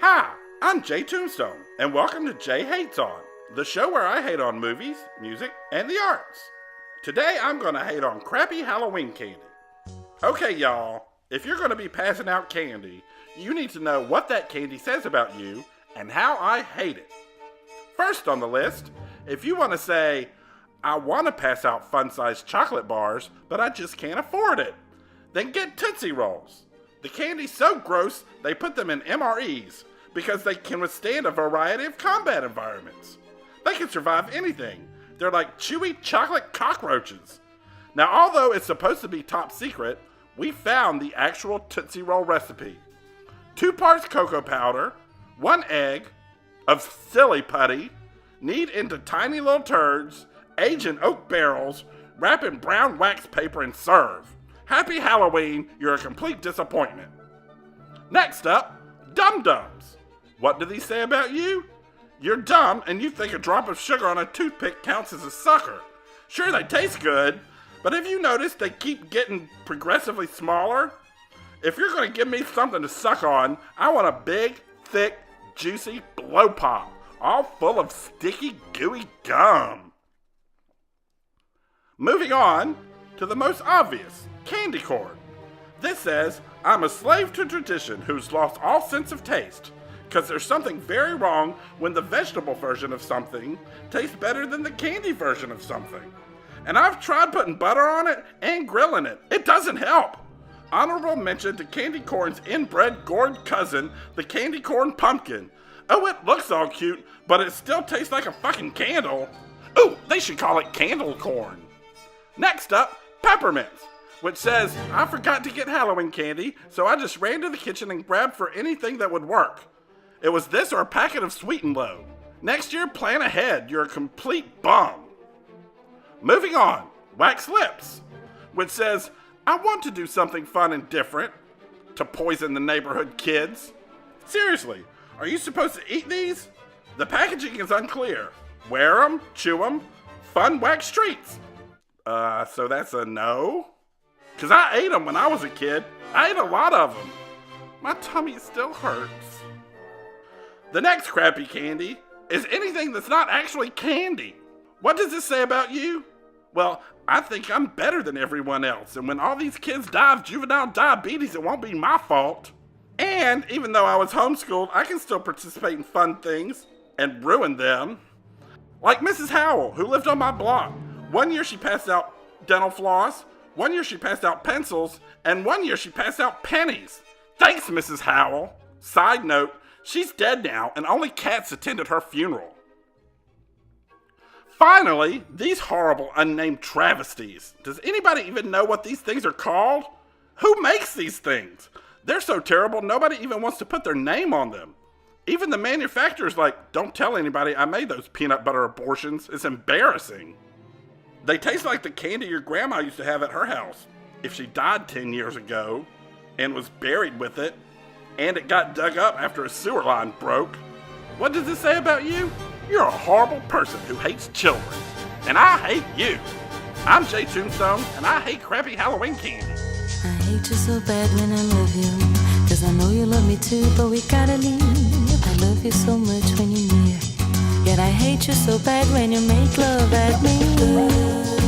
Hi, I'm Jay Tombstone, and welcome to Jay Hates On, the show where I hate on movies, music, and the arts. Today I'm going to hate on crappy Halloween candy. Okay, y'all, if you're going to be passing out candy, you need to know what that candy says about you and how I hate it. First on the list, if you want to say, I want to pass out fun-sized chocolate bars, but I just can't afford it, then get Tootsie Rolls. The candy's so gross, they put them in MREs because they can withstand a variety of combat environments. They can survive anything. They're like chewy chocolate cockroaches. Now, although it's supposed to be top secret, we found the actual Tootsie Roll recipe. 2 parts cocoa powder, 1 egg of silly putty, knead into tiny little turds, age in oak barrels, wrap in brown wax paper, and serve. Happy Halloween, you're a complete disappointment. Next up, Dum Dums. What do these say about you? You're dumb and you think a drop of sugar on a toothpick counts as a sucker. Sure, they taste good, but have you noticed they keep getting progressively smaller? If you're going to give me something to suck on, I want a big, thick, juicy blow pop, all full of sticky, gooey gum. Moving on to the most obvious, candy corn. This says, I'm a slave to tradition who's lost all sense of taste, because there's something very wrong when the vegetable version of something tastes better than the candy version of something. And I've tried putting butter on it and grilling it. It doesn't help. Honorable mention to candy corn's inbred gourd cousin, the candy corn pumpkin. Oh, it looks all cute, but it still tastes like a fucking candle. Ooh, they should call it candle corn. Next up, peppermints, which says, I forgot to get Halloween candy, so I just ran to the kitchen and grabbed for anything that would work. It was this or a packet of Sweet and Low. Next year, plan ahead, you're a complete bum. Moving on, wax lips, which says, I want to do something fun and different to poison the neighborhood kids. Seriously, are you supposed to eat these? The packaging is unclear. Wear them, chew them, fun wax treats. So that's a no? Because I ate them when I was a kid. I ate a lot of them. My tummy still hurts. The next crappy candy is anything that's not actually candy. What does this say about you? Well, I think I'm better than everyone else, and when all these kids die of juvenile diabetes, it won't be my fault. And even though I was homeschooled, I can still participate in fun things and ruin them. Like Mrs. Howell, who lived on my block. 1 year she passed out dental floss, 1 year she passed out pencils, and 1 year she passed out pennies. Thanks, Mrs. Howell. Side note, she's dead now, and only cats attended her funeral. Finally, these horrible unnamed travesties. Does anybody even know what these things are called? Who makes these things? They're so terrible, nobody even wants to put their name on them. Even the manufacturer's like, don't tell anybody I made those peanut butter abortions. It's embarrassing. They taste like the candy your grandma used to have at her house. If she died 10 years ago and was buried with it, and it got dug up after a sewer line broke. What does this say about you? You're a horrible person who hates children. And I hate you. I'm Jay Tombstone, and I hate crappy Halloween candy. I hate you so bad when I love you, 'cause I know you love me too, but we gotta leave. I love you so much when you're near, yet I hate you so bad when you make love at me.